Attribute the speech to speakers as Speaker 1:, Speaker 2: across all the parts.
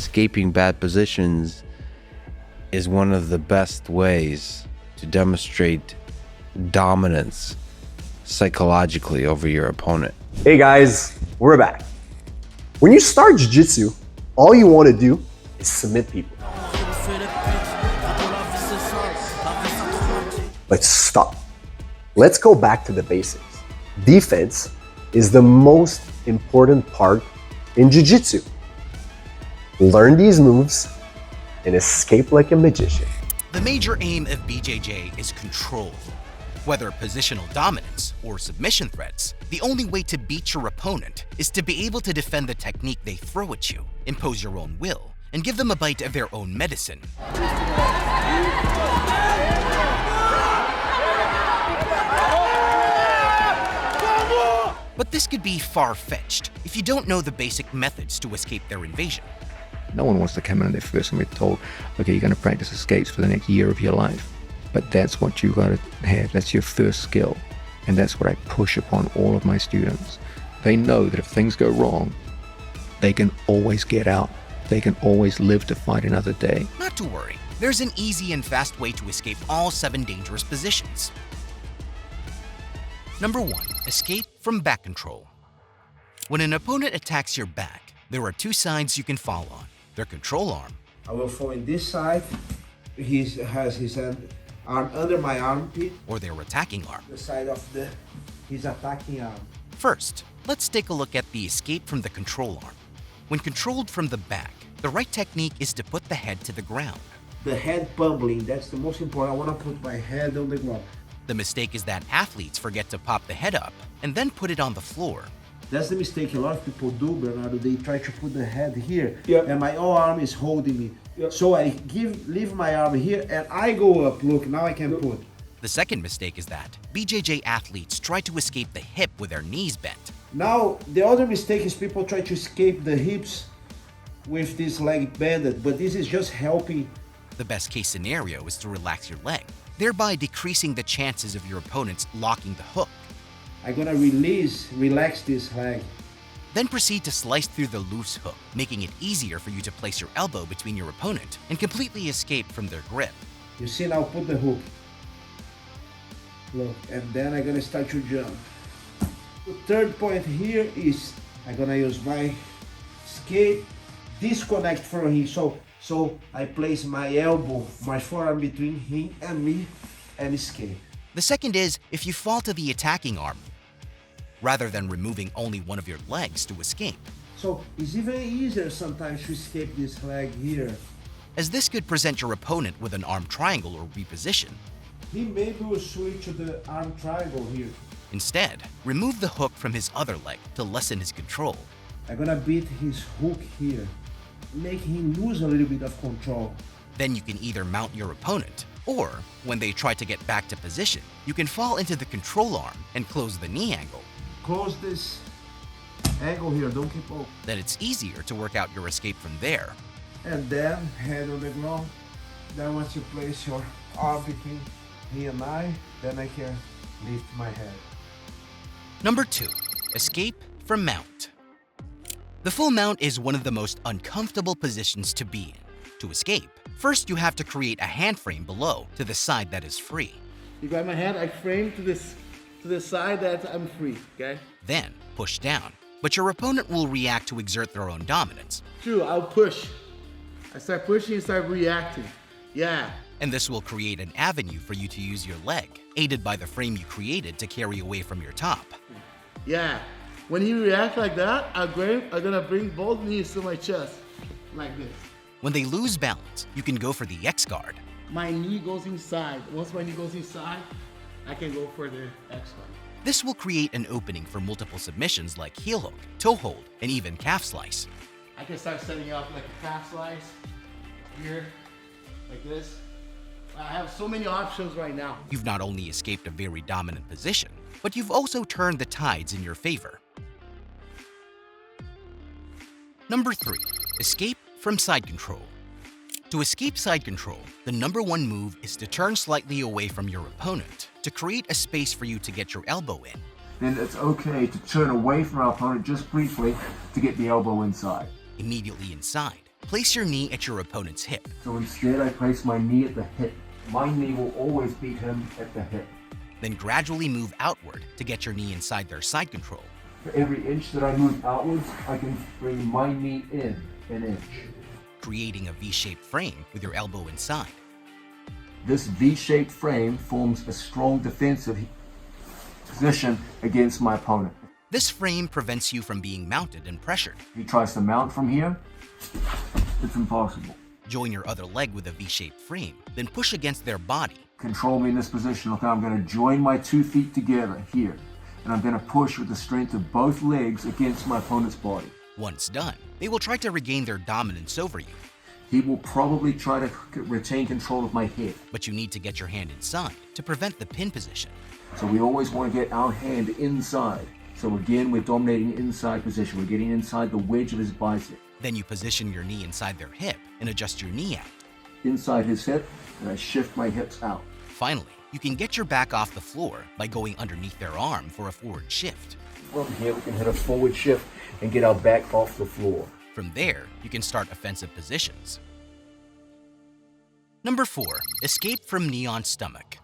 Speaker 1: escaping bad positions is one of the best ways to demonstrate dominance psychologically over your opponent.
Speaker 2: Hey guys, we're back. When you start jiu-jitsu, all you want to do is submit people. But stop. Let's go back to the basics. Defense is the most important part in jiu-jitsu. Learn these moves and escape like a magician.
Speaker 3: The major aim of BJJ is control. Whether positional dominance or submission threats, the only way to beat your opponent is to be able to defend the technique they throw at you, impose your own will, and give them a bite of their own medicine. But this could be far-fetched if you don't know the basic methods to escape their invasion.
Speaker 4: No one wants to come in on their first and be told, okay, you're going to practice escapes for the next year of your life. But that's what you got to have. That's your first skill. And that's what I push upon all of my students. They know that if things go wrong, they can always get out. They can always live to fight another day.
Speaker 3: Not to worry. There's an easy and fast way to escape all 7 dangerous positions. Number 1. Escape from back control. When an opponent attacks your back, there are 2 sides you can fall on. Their control arm.
Speaker 5: I will fall in this side. He has his arm under my armpit.
Speaker 3: Or their attacking arm.
Speaker 5: The side of his attacking arm.
Speaker 3: First, let's take a look at the escape from the control arm. When controlled from the back, the right technique is to put the head to the ground.
Speaker 5: The head pummeling, that's the most important. I want to put my head on the ground.
Speaker 3: The mistake is that athletes forget to pop the head up and then put it on the floor.
Speaker 5: That's the mistake a lot of people do, Bernardo. They try to put the head here,
Speaker 2: Yep.
Speaker 5: and my own arm is holding me.
Speaker 2: Yep.
Speaker 5: So I leave my arm here, and I go up. Look, now I can put.
Speaker 3: The second mistake is that BJJ athletes try to escape the hip with their knees bent.
Speaker 5: Now, the other mistake is people try to escape the hips with this leg bended, but this is just helping.
Speaker 3: The best case scenario is to relax your leg, thereby decreasing the chances of your opponents locking the hook.
Speaker 5: I'm gonna relax this leg.
Speaker 3: Then proceed to slice through the loose hook, making it easier for you to place your elbow between your opponent and completely escape from their grip.
Speaker 5: You see, now put the hook. Look, and then I'm gonna start to jump. The third point here is I'm gonna use my escape, disconnect from him. So I place my elbow, my forearm between him and me, and escape.
Speaker 3: The second is if you fall to the attacking arm, rather than removing only one of your legs to escape,
Speaker 5: So it's even easier sometimes to escape this leg here.
Speaker 3: as this could present your opponent with an arm triangle or reposition.
Speaker 5: He maybe will switch to the arm triangle here.
Speaker 3: Instead, remove the hook from his other leg to lessen his control.
Speaker 5: I'm gonna beat his hook here, make him lose a little bit of control.
Speaker 3: Then you can either mount your opponent, or when they try to get back to position, you can fall into the control arm and close the knee angle.
Speaker 5: Close this angle here, don't keep open.
Speaker 3: Then it's easier to work out your escape from there.
Speaker 5: And then head on the ground. Then once you place your arm between me and I, then I can lift my head.
Speaker 3: Number 2. Escape from mount. The full mount is one of the most uncomfortable positions to be in. To escape, first you have to create a hand frame below to the side that is free.
Speaker 6: You grab my hand, I frame to the side that I'm free, okay?
Speaker 3: Then push down, but your opponent will react to exert their own dominance.
Speaker 6: True, I'll push. I start pushing and start reacting. Yeah.
Speaker 3: And this will create an avenue for you to use your leg, aided by the frame you created to carry away from your top.
Speaker 6: Yeah. When he reacts like that, I'm gonna bring both knees to my chest, like this.
Speaker 3: When they lose balance, you can go for the X guard.
Speaker 6: My knee goes inside. Once my knee goes inside, I can go for the X guard.
Speaker 3: This will create an opening for multiple submissions like heel hook, toe hold, and even calf slice.
Speaker 6: I can start setting up like a calf slice here, like this. I have so many options right now.
Speaker 3: You've not only escaped a very dominant position, but you've also turned the tides in your favor. Number 3. Escape from side control. To escape side control, the number 1 move is to turn slightly away from your opponent to create a space for you to get your elbow in.
Speaker 7: Then it's okay to turn away from our opponent just briefly to get the elbow inside.
Speaker 3: Immediately inside, Place your knee at your opponent's hip.
Speaker 4: So instead, I place my knee at the hip. My knee will always beat him at the hip.
Speaker 3: Then gradually move outward to get your knee inside their side control.
Speaker 4: For every inch that I move outwards, I can bring my knee in an inch.
Speaker 3: Creating a V-shaped frame with your elbow inside.
Speaker 4: This V-shaped frame forms a strong defensive position against my opponent.
Speaker 3: This frame prevents you from being mounted and pressured.
Speaker 4: If he tries to mount from here, it's impossible.
Speaker 3: Join your other leg with a V-shaped frame, then push against their body.
Speaker 4: Control me in this position. Okay, I'm going to join my 2 feet together here, and I'm going to push with the strength of both legs against my opponent's body.
Speaker 3: Once done, they will try to regain their dominance over you,
Speaker 4: He will probably try to retain control of my head.
Speaker 3: but you need to get your hand inside to prevent the pin position.
Speaker 4: So we always want to get our hand inside. So again, we're dominating inside position. We're getting inside the wedge of his bicep.
Speaker 3: Then you position your knee inside their hip and adjust your knee out.
Speaker 4: Inside his hip, and I shift my hips out.
Speaker 3: Finally, you can get your back off the floor by going underneath their arm for a forward shift.
Speaker 4: From here, we can hit a forward shift and get our back off the floor.
Speaker 3: From there, you can start offensive positions. Number 4, escape from knee on stomach.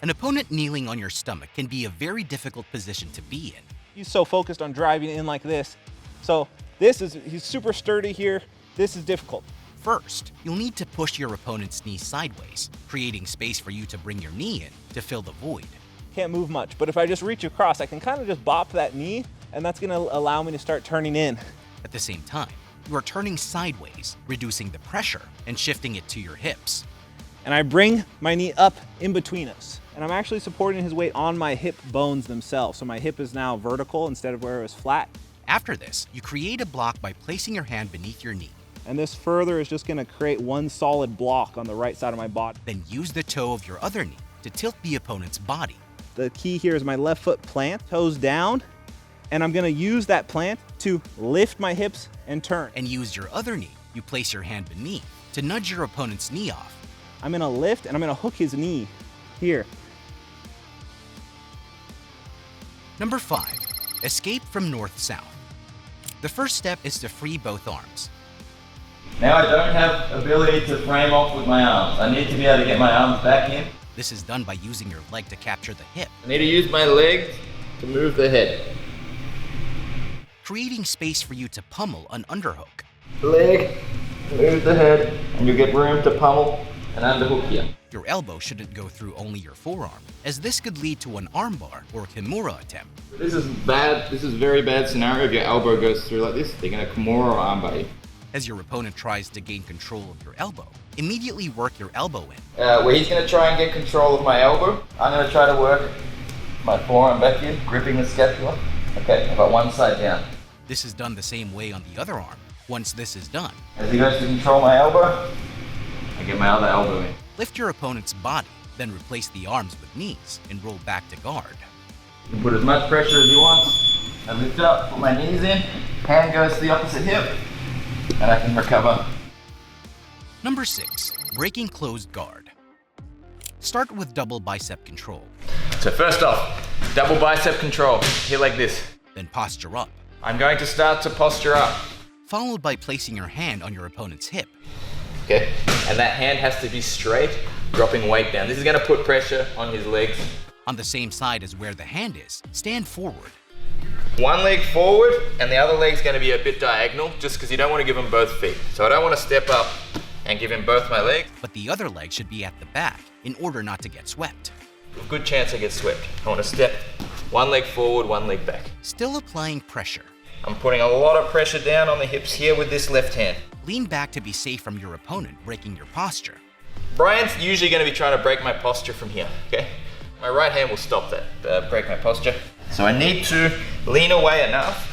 Speaker 3: An opponent kneeling on your stomach can be a very difficult position to be in.
Speaker 7: He's so focused on driving in like this. So he's super sturdy here. This is difficult.
Speaker 3: First, you'll need to push your opponent's knee sideways, creating space for you to bring your knee in to fill the void.
Speaker 7: Can't move much, but if I just reach across, I can kind of just bop that knee, and that's gonna allow me to start turning in.
Speaker 3: At the same time, you are turning sideways, reducing the pressure and shifting it to your hips.
Speaker 7: And I bring my knee up in between us. And I'm actually supporting his weight on my hip bones themselves. So my hip is now vertical instead of where it was flat.
Speaker 3: After this, you create a block by placing your hand beneath your knee.
Speaker 7: And this further is just gonna create one solid block on the right side of my body.
Speaker 3: Then use the toe of your other knee to tilt the opponent's body.
Speaker 7: The key here is my left foot plant, toes down, and I'm gonna use that plant to lift my hips and turn.
Speaker 3: And use your other knee, you place your hand beneath to nudge your opponent's knee off.
Speaker 7: I'm gonna lift and I'm gonna hook his knee here.
Speaker 3: Number 5, escape from north-south. The first step is to free both arms.
Speaker 8: Now I don't have ability to frame off with my arms. I need to be able to get my arms back in.
Speaker 3: This is done by using your leg to capture the hip,
Speaker 8: I need to use my legs to move the head.
Speaker 3: creating space for you to pummel an underhook.
Speaker 8: Leg, move the head, and you get room to pummel an underhook here.
Speaker 3: Your elbow shouldn't go through only your forearm, as this could lead to an armbar or Kimura attempt.
Speaker 8: This is bad. This is a very bad scenario. If your elbow goes through like this, they're going to Kimura or armbar you.
Speaker 3: As your opponent tries to gain control of your elbow, immediately work your elbow in.
Speaker 8: Where he's going to try and get control of my elbow, I'm going to try to work my forearm back here, gripping the scapula. Okay, I've got one side down.
Speaker 3: This is done the same way on the other arm. Once this is done,
Speaker 8: As he goes to control my elbow, I get my other elbow in.
Speaker 3: lift your opponent's body, then replace the arms with knees and roll back to guard.
Speaker 8: You can put as much pressure as you want. I lift up, put my knees in, hand goes to the opposite hip, and I can recover.
Speaker 3: Number 6, breaking closed guard. Start with double bicep control,
Speaker 8: So first off, double bicep control, here like this.
Speaker 3: then posture up,
Speaker 8: I'm going to start to posture up.
Speaker 3: followed by placing your hand on your opponent's hip.
Speaker 8: Okay, and that hand has to be straight, dropping weight down. This is gonna put pressure on his legs.
Speaker 3: On the same side as where the hand is, stand forward.
Speaker 8: One leg forward, and the other leg's gonna be a bit diagonal, just because you don't want to give him both feet. So I don't want to step up and give him both my legs.
Speaker 3: But the other leg should be at the back in order not to get swept.
Speaker 8: Good chance I get swept. I want to step one leg forward, one leg back.
Speaker 3: Still applying pressure.
Speaker 8: I'm putting a lot of pressure down on the hips here with this left hand.
Speaker 3: Lean back to be safe from your opponent breaking your posture.
Speaker 8: Brian's usually going to be trying to break my posture from here, okay? My right hand will stop that, break my posture. So I need to lean away enough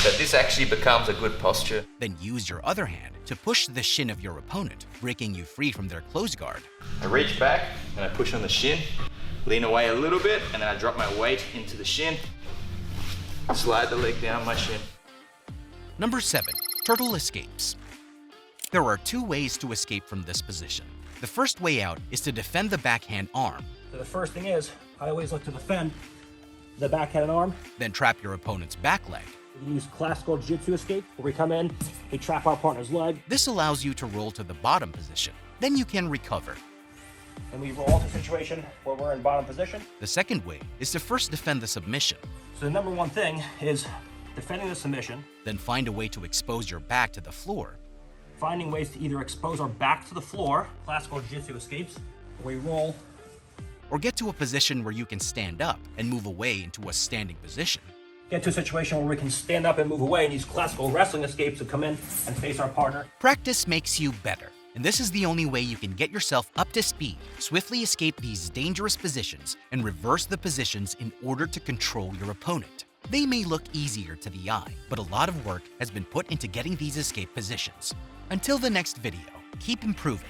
Speaker 8: that this actually becomes a good posture.
Speaker 3: Then use your other hand to push the shin of your opponent, breaking you free from their closed guard.
Speaker 8: I reach back and I push on the shin, lean away a little bit, and then I drop my weight into the shin, slide the leg down my shin.
Speaker 3: Number 7, turtle escapes. There are 2 ways to escape from this position. The first way out is to defend the backhand arm,
Speaker 9: So the first thing is, I always look to defend the backhand arm.
Speaker 3: then trap your opponent's back leg.
Speaker 9: We can use classical jiu-jitsu escape, where we come in, we trap our partner's leg,
Speaker 3: This allows you to roll to the bottom position. Then you can recover.
Speaker 9: and we roll to a situation where we're in bottom position.
Speaker 3: The second way is to first defend the submission,
Speaker 9: So the number one thing is defending the submission,
Speaker 3: then find a way to expose your back to the floor,
Speaker 9: finding ways to either expose our back to the floor, classical jiu-jitsu escapes, where we roll,
Speaker 3: or get to a position where you can stand up and move away into a standing position.
Speaker 9: get to a situation where we can stand up and move away and use classical wrestling escapes to come in and face our partner.
Speaker 3: Practice makes you better, and this is the only way you can get yourself up to speed, swiftly escape these dangerous positions, and reverse the positions in order to control your opponent. They may look easier to the eye, but a lot of work has been put into getting these escape positions. Until the next video, keep improving.